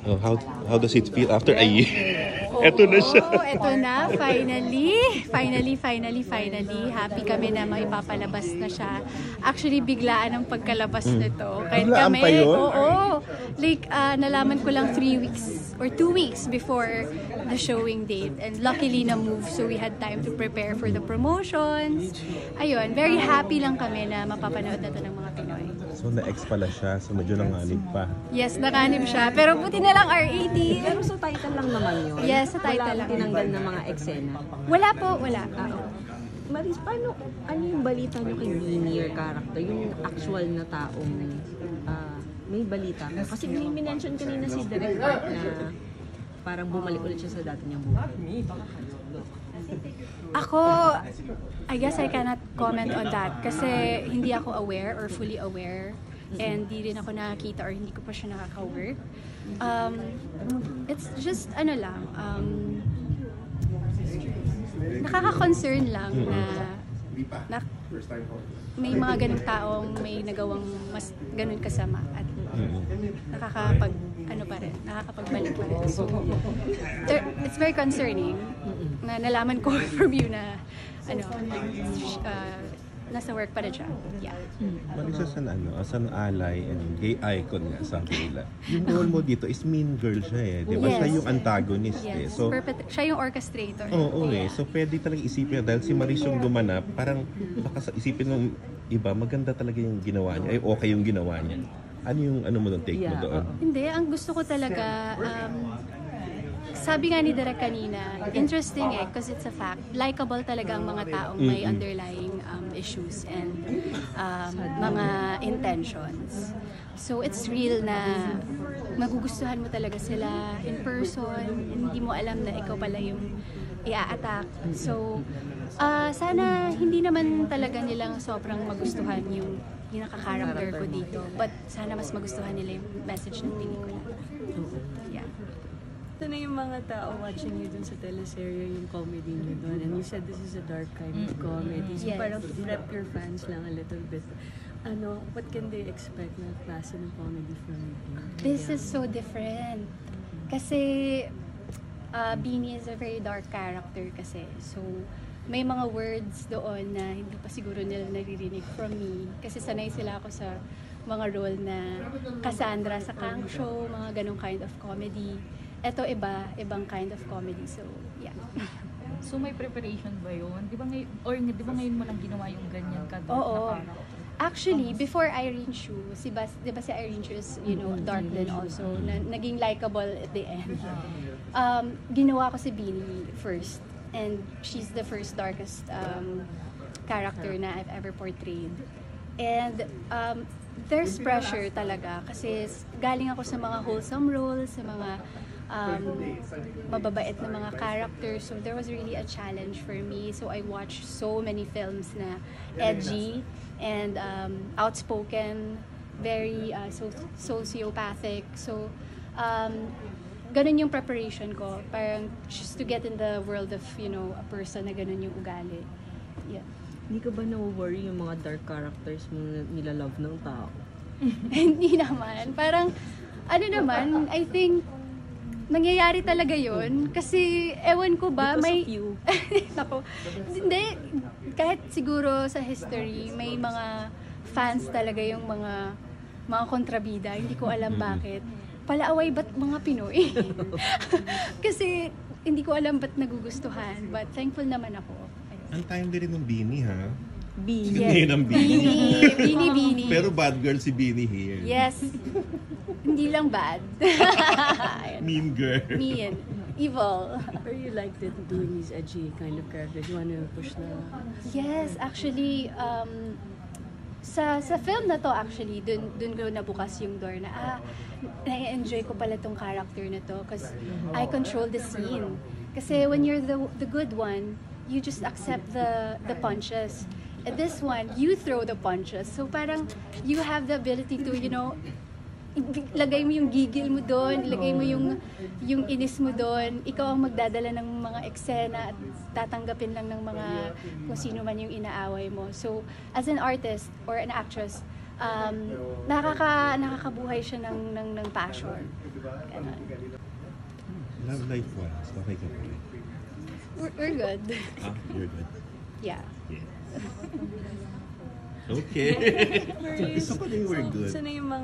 Oh, how does it feel after a year? Oo, Eto na siya. Eto na, finally. Happy kami na maipapalabas na siya. Actually, biglaan ang pagkalabas nito. Kahit Biglaan kami, pa yun? oo. Like, nalaman ko lang 3 weeks or 2 weeks before the showing date. And luckily na-move, so we had time to prepare for the promotions. Ayun, very happy lang kami na mapapanood na to ng mga Pinoy. So, na-ex pala siya. So, medyo nanganib pa. Yes, nakanib siya. Pero buti na lang R18. Pero sa title lang naman yun. Yes, sa title wala lang. tinanggal na mga eksena. Wala po, wala. Maris, ano yung balita nyo kay Beanie, your character? Yung actual na taong may balita. Kasi minention kanina si Direk Art na parang bumalik ulit siya sa dati niyang buhay. Ako, I guess I cannot comment on that kasi hindi ako aware or fully aware and di rin ako nakakita or hindi ko pa siya nakaka-work. It's just, nakaka-concern lang na may mga ganung taong may nagawang mas ganun kasama at nakakapagbalik pa rin. So, it's very concerning na nalaman ko from you na nasa work pa rin siya. Yeah. Marisa, as an ally and gay icon nga, sabi nila. Yung role mo dito is mean girl siya eh. Di ba? Yes. Siya yung antagonist eh. Yes, So, siya yung orchestrator. oo eh. So, pwede talaga isipin na dahil si Maris yung gumanap, parang baka isipin ng iba, maganda talaga yung ginawa niya. Ay, okay yung ginawa niya. Ano mo doon, take mo doon? Hindi, ang gusto ko talaga, sabi nga ni Direk kanina, interesting because it's a fact. Likeable talaga ang mga taong may underlying issues and mga intentions. So it's real na magugustuhan mo talaga sila in person, hindi mo alam na ikaw pala yung i-attack. So sana hindi naman talaga nilang sobrang magustuhan yung pinaka-character ko dito. But sana mas magustuhan nila yung message ng pelikula. Yeah. Ito na yung mga tao watching you dun sa teleserye, yung comedy nyo dun. And you said this is a dark kind of comedy. So Yes. parang to prep your fans lang a little bit. What can they expect na klase ng comedy from you? This is so different. Kasi Beanie is a very dark character kasi. So may mga words doon na hindi pa siguro nila naririnig from me. Kasi sanay sila ako sa mga role na Cassandra sa Kang Show, mga ganong kind of comedy. Ito ibang kind of comedy. So, yeah. So may preparation ba yun? Di ba ngayon mo lang ginawa yung ganyan ka doon? Oo. Actually, before Irene Shue, di ba si Irene Shue is, dark din also, na naging likable at the end. Ginawa ko si Beanie first. And she's the first darkest character na I've ever portrayed. And there's pressure talaga kasi galing ako sa mga wholesome roles, sa mga mababait na mga characters. So there was really a challenge for me. So I watched so many films na edgy and outspoken, very sociopathic. So ganun yung preparation ko. Parang just to get in the world of, a person na ganun yung ugali. Yeah. Hindi ka ba na-worry yung mga dark characters mo na nilalove ng tao? Hindi naman. Parang, I think, nangyayari talaga yun. Kasi, ewan ko ba, Because of you. Naku, hindi. Kahit siguro sa history, may mga fans talaga yung mga kontrabida. Hindi ko alam bakit. Palaaway ba't mga Pinoy? Kasi hindi ko alam ba't nagugustuhan. But thankful naman ako. Ang time din rin ng Beanie, ha? Beanie. Sige, ngayon ang Beanie. Beanie. Pero bad girl si Beanie here. Yes. Hindi lang bad. Mean girl. Mean. Evil. Or you liked it doing these edgy kind of characters? You want to push the... Yes, actually, sa film na to actually, dun ko nabukas yung door na, na-enjoy ko pala tong character na to because I control the scene. Kasi when you're the good one, you just accept the punches. And this one, you throw the punches. So parang you have the ability to, lagay mo yung gigil mo doon, ilagay mo yung inis mo doon. Ikaw ang magdadala ng mga eksena at tatanggapin lang ng mga kung sino man yung inaaway mo. So as an artist or an actress, nakakabuhay siya ng passion. Ganon. Love life wise, okay ka pa rin. We're good. Ah, you're good. Yeah. Yeah. Okay. Isa pa rin we're good. So na yung mga